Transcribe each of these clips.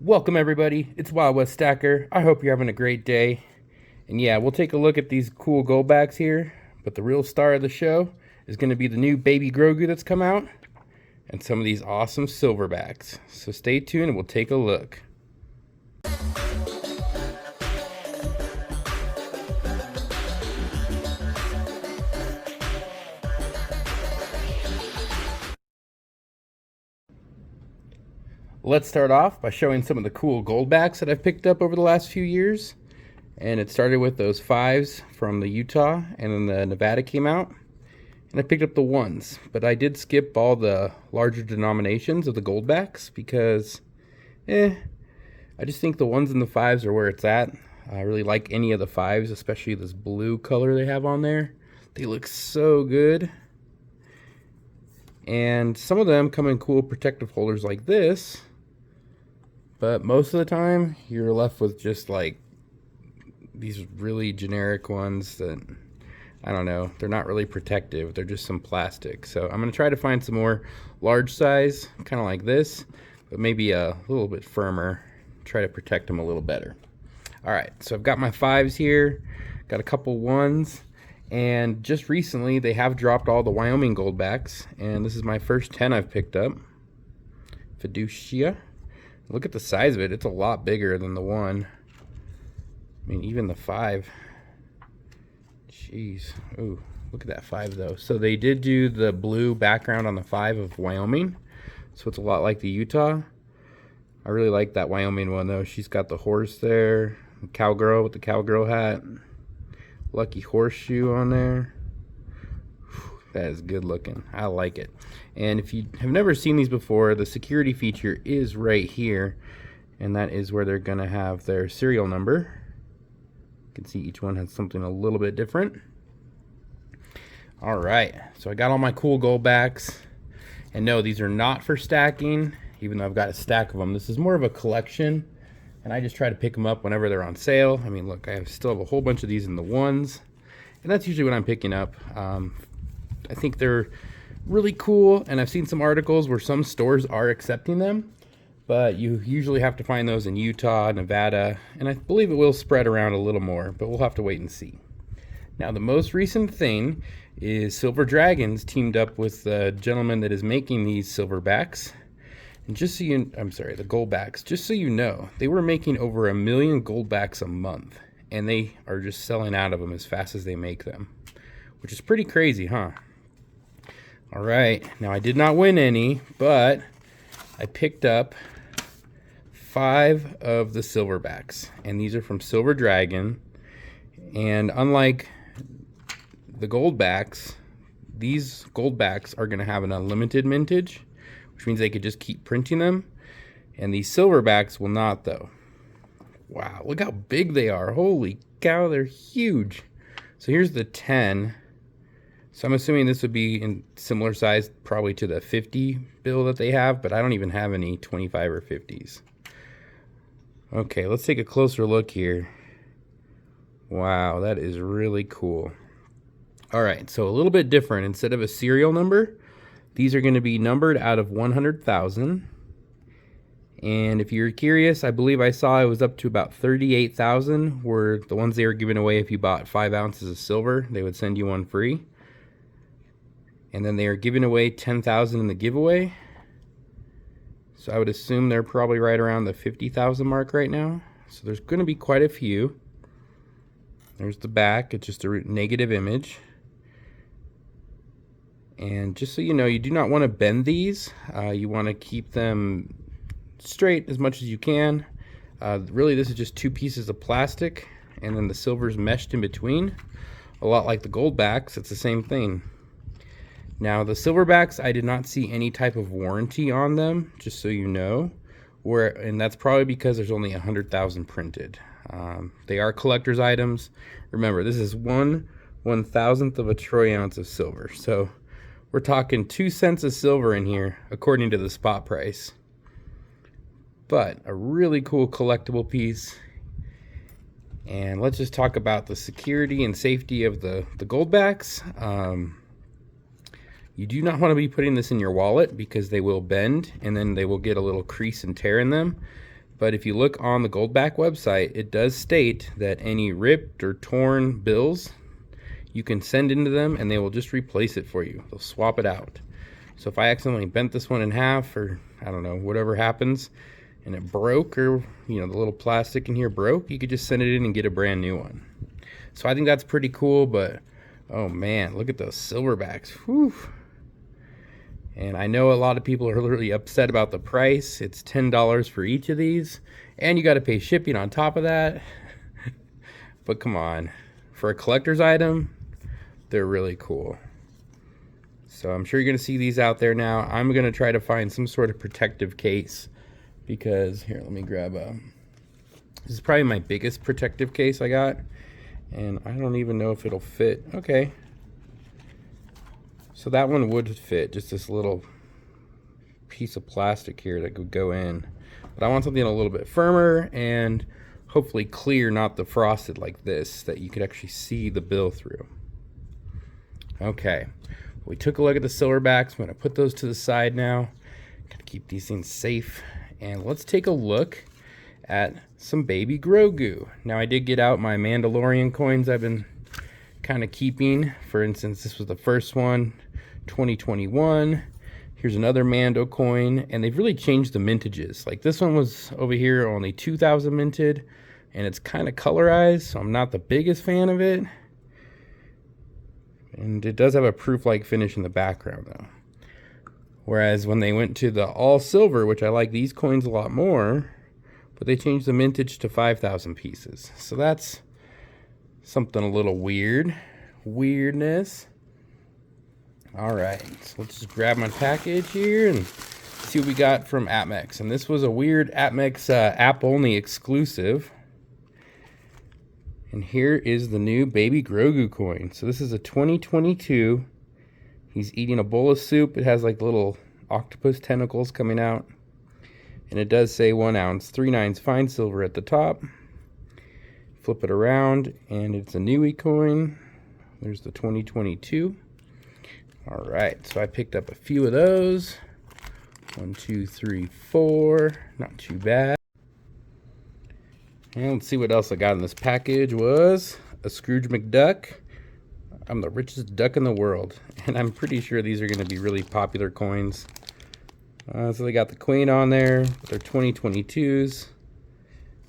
Welcome everybody, it's WildWest Stacker. I hope you're having a great day. And yeah, we'll take a look at these cool Goldbacks here, but the real star of the show is going to be the new Baby Grogu that's come out, and some of these awesome Silverbacks. So stay tuned and we'll take a look. Let's start off by showing some of the cool Goldbacks that I've picked up over the last few years. And it started with those 5s from the Utah, and then the Nevada came out. And I picked up the 1s, but I did skip all the larger denominations of the Goldbacks because, I just think the 1s and the 5s are where it's at. I really like any of the 5s, especially this blue color they have on there. They look so good. And some of them come in cool protective holders like this, but most of the time you're left with just like these really generic ones that, I don't know, they're not really protective, they're just some plastic. So I'm going to try to find some more large size, kind of like this, but maybe a little bit firmer, try to protect them a little better. Alright, so I've got my 5s here, got a couple 1s, and just recently they have dropped all the Wyoming Goldbacks, and this is my first 10 I've picked up. Fiducia. Look at the size of it, it's a lot bigger than the 1. I mean, even the 5. Jeez. Ooh, look at that 5 though. So they did do the blue background on the 5 of Wyoming, so it's a lot like the Utah. I really like that Wyoming one though. She's got the horse there, the cowgirl with the cowgirl hat, lucky horseshoe on there. That is good looking. I like it. And if you have never seen these before, the security feature is right here, and that is where they're gonna have their serial number. You can see each one has something a little bit different. All right, so I got all my cool Goldbacks, and no, these are not for stacking, even though I've got a stack of them. This is more of a collection, and I just try to pick them up whenever they're on sale. I mean, look, still have a whole bunch of these in the 1s, and that's usually what I'm picking up. I think they're really cool, and I've seen some articles where some stores are accepting them, but you usually have to find those in Utah, Nevada, and I believe it will spread around a little more, but we'll have to wait and see. Now, the most recent thing is Silver Dragons teamed up with the gentleman that is making these Silverbacks. And just so you, I'm sorry, the Goldbacks, just so you know, they were making over 1 million Goldbacks a month, and they are just selling out of them as fast as they make them, which is pretty crazy, huh? All right, now I did not win any, but I picked up 5 of the Silverbacks, and these are from Silver Dragon. And unlike the Goldbacks, these Goldbacks are going to have an unlimited mintage, which means they could just keep printing them, and these Silverbacks will not though. Wow, look how big they are. Holy cow, they're huge. So here's the 10. So I'm assuming this would be in similar size probably to the 50 bill that they have, but I don't even have any 25 or 50s. Okay, let's take a closer look here. Wow, that is really cool. All right, so a little bit different. Instead of a serial number, these are going to be numbered out of 100,000. And if you're curious, I believe I saw it was up to about 38,000 were the ones they were giving away. If you bought 5 ounces of silver, they would send you one free. And then they are giving away 10,000 in the giveaway. So I would assume they're probably right around the 50,000 mark right now. So there's going to be quite a few. There's the back. It's just a negative image. And just so you know, you do not want to bend these. You want to keep them straight as much as you can. Really, this is just 2 pieces of plastic, and then the silver's meshed in between. A lot like the Goldbacks, it's the same thing. Now, the Silverbacks, I did not see any type of warranty on them, just so you know. And that's probably because there's only 100,000 printed. They are collector's items. Remember, this is 1/1000th of a troy ounce of silver. So we're talking 2 cents of silver in here, according to the spot price. But a really cool collectible piece. And let's just talk about the security and safety of the Goldbacks. You do not want to be putting this in your wallet because they will bend and then they will get a little crease and tear in them. But if you look on the Goldback website, it does state that any ripped or torn bills, you can send into them and they will just replace it for you. They'll swap it out. So if I accidentally bent this one in half, or I don't know, whatever happens, and it broke, or the little plastic in here broke, you could just send it in and get a brand new one. So I think that's pretty cool. But oh man, look at those Silverbacks. Whew. And I know a lot of people are really upset about the price. It's $10 for each of these, and you got to pay shipping on top of that. But come on, for a collector's item, they're really cool. So I'm sure you're going to see these out there now. I'm going to try to find some sort of protective case, because here, let me grab this is probably my biggest protective case I got, and I don't even know if it'll fit. Okay. So that one would fit, just this little piece of plastic here that could go in. But I want something a little bit firmer and hopefully clear, not the frosted like this, that you could actually see the bill through. Okay, we took a look at the Silverbacks. I'm going to put those to the side now. Gotta keep these things safe. And let's take a look at some Baby Grogu. Now, I did get out my Mandalorian coins I've been kind of keeping. For instance, this was the first one, 2021. Here's another Mando coin, and they've really changed the mintages. Like this one was over here only 2000 minted, and it's kind of colorized, so I'm not the biggest fan of it. And it does have a proof-like finish in the background though. Whereas when they went to the all silver, which I like these coins a lot more, but they changed the mintage to 5,000 pieces. So that's something a little weirdness. All right, so let's just grab my package here and see what we got from APMEX. And this was a weird APMEX app-only exclusive. And here is the new Baby Grogu coin. So this is a 2022. He's eating a bowl of soup. It has like little octopus tentacles coming out. And it does say 1 ounce, 3/9 fine silver at the top. Flip it around, and it's a newie coin. There's the 2022. All right, so I picked up a few of those. 1, 2, 3, 4. Not too bad. And let's see what else I got in this package. Was a Scrooge McDuck. I'm the richest duck in the world, and I'm pretty sure these are going to be really popular coins. So they got the queen on there. They're 2022s.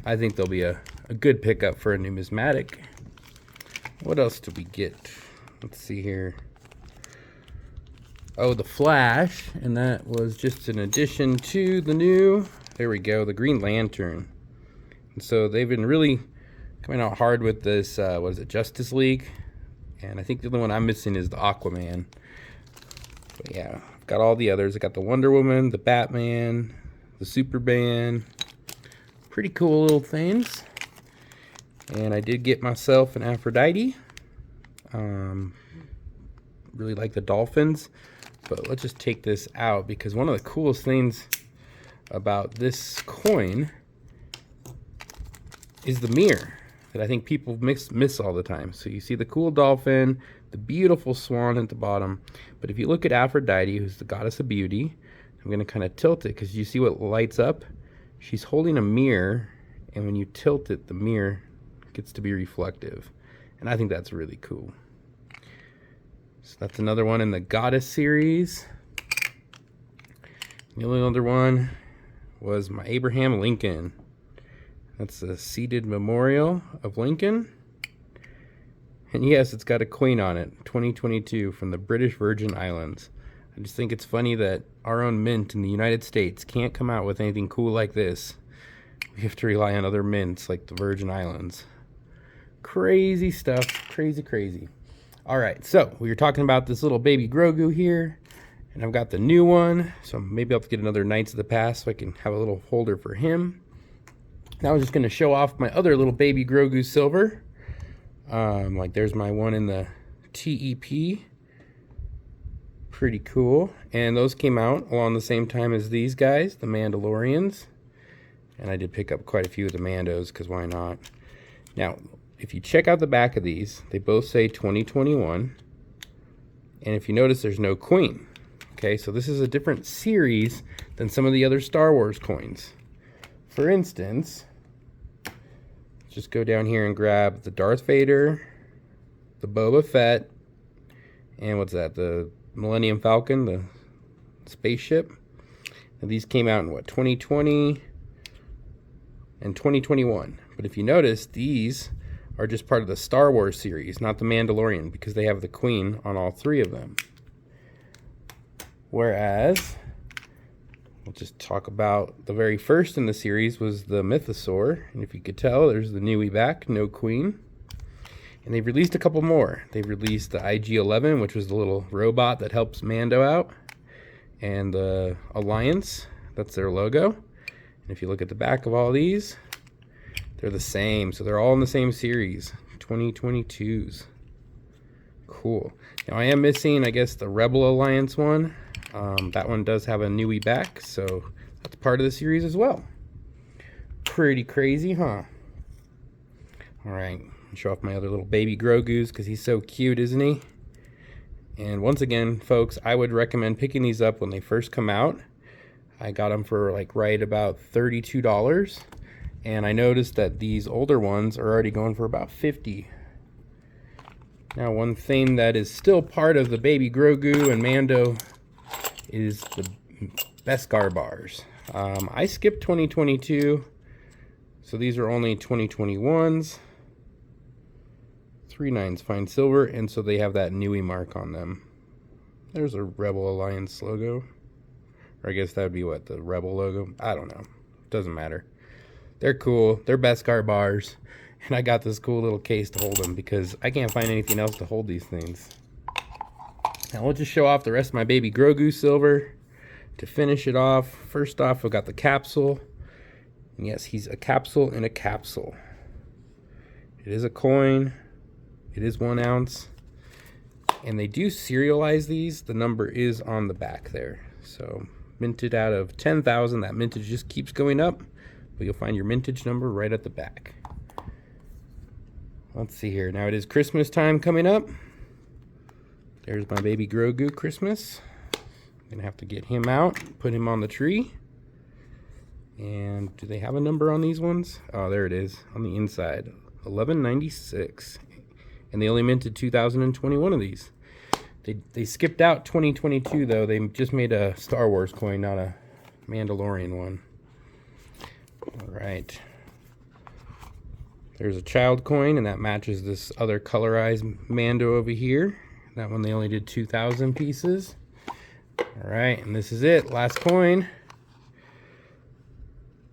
I think they'll be a good pickup for a numismatic. What else did we get? Let's see here. Oh, the Flash, and that was just an addition to the new, there we go, the Green Lantern. And so they've been really coming out hard with this, what is it, Justice League? And I think the only one I'm missing is the Aquaman. But yeah, I've got all the others. I got the Wonder Woman, the Batman, the Superman. Pretty cool little things. And I did get myself an Aphrodite. Really like the dolphins. But let's just take this out, because one of the coolest things about this coin is the mirror that I think people miss all the time. So you see the cool dolphin, the beautiful swan at the bottom. But if you look at Aphrodite, who's the goddess of beauty, I'm going to kind of tilt it because you see what lights up? She's holding a mirror, and when you tilt it, the mirror gets to be reflective. And I think that's really cool. So that's another one in the Goddess series. The only other one was my Abraham Lincoln. That's a seated memorial of Lincoln. And yes, it's got a queen on it, 2022, from the British Virgin Islands. I just think it's funny that our own mint in the United States can't come out with anything cool like this. We have to rely on other mints like the Virgin Islands. Crazy stuff, crazy. All right, so we were talking about this little Baby Grogu here, and I've got the new one, so maybe I'll have to get another Knights of the Past so I can have a little holder for him. Now I was just going to show off my other little Baby Grogu Silver. Like there's my one in the TEP. Pretty cool. And those came out along the same time as these guys, the Mandalorians. And I did pick up quite a few of the Mandos, because why not? Now, if you check out the back of these, they both say 2021. And if you notice, there's no queen. Okay, so this is a different series than some of the other Star Wars coins. for instance, just go down here and grab the Darth Vader, the Boba Fett, and what's that, the Millennium Falcon, the spaceship. And these came out in what, 2020 and 2021. But if you notice, these are just part of the Star Wars series, not the Mandalorian, because they have the Queen on all three of them. Whereas, we'll just talk about the very first in the series was the Mythosaur. And if you could tell, there's the Newey back, no Queen. And they've released a couple more. They've released the IG-11, which was the little robot that helps Mando out. And the Alliance, that's their logo. And if you look at the back of all these, they're the same. So they're all in the same series, 2022s. Cool. Now I am missing, I guess, the Rebel Alliance one. That one does have a Newey back, so that's part of the series as well. Pretty crazy, huh? All right, show off my other little baby Grogus because he's so cute, isn't he? And once again, folks, I would recommend picking these up when they first come out. I got them for like right about $32. And I noticed that these older ones are already going for about $50. Now, one thing that is still part of the Baby Grogu and Mando is the Beskar bars. I skipped 2022, so these are only 2021s. 3/9 fine silver, and so they have that Newey mark on them. There's a Rebel Alliance logo. Or I guess that would be what, the Rebel logo? I don't know. Doesn't matter. They're cool. They're Beskar bars. And I got this cool little case to hold them because I can't find anything else to hold these things. Now we'll just show off the rest of my Baby Grogu Silver to finish it off. First off, I've got the capsule. And yes, he's a capsule in a capsule. It is a coin. It is 1 ounce. And they do serialize these. The number is on the back there. So minted out of 10,000. That mintage just keeps going up. But you'll find your mintage number right at the back. Let's see here. Now it is Christmas time coming up. There's my Baby Grogu Christmas. I'm gonna have to get him out, put him on the tree. And do they have a number on these ones? Oh, there it is on the inside. 1196. And they only minted 2,021 of these. They skipped out 2022 though. They just made a Star Wars coin, not a Mandalorian one. All right. There's a child coin, and that matches this other colorized Mando over here. That one they only did 2,000 pieces. All right, and this is it. Last coin.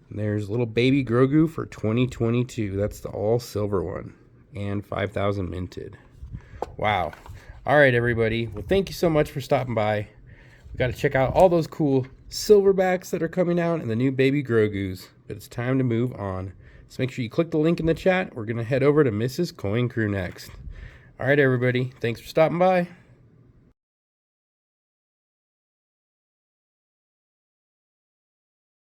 And there's little Baby Grogu for 2022. That's the all silver one, and 5,000 minted. Wow. All right, everybody. Well, thank you so much for stopping by. We got to check out all those cool Silverbacks that are coming out and the new Baby Grogus. But it's time to move on. So make sure you click the link in the chat. We're going to head over to Mrs. Coin Crew next. All right, everybody. Thanks for stopping by.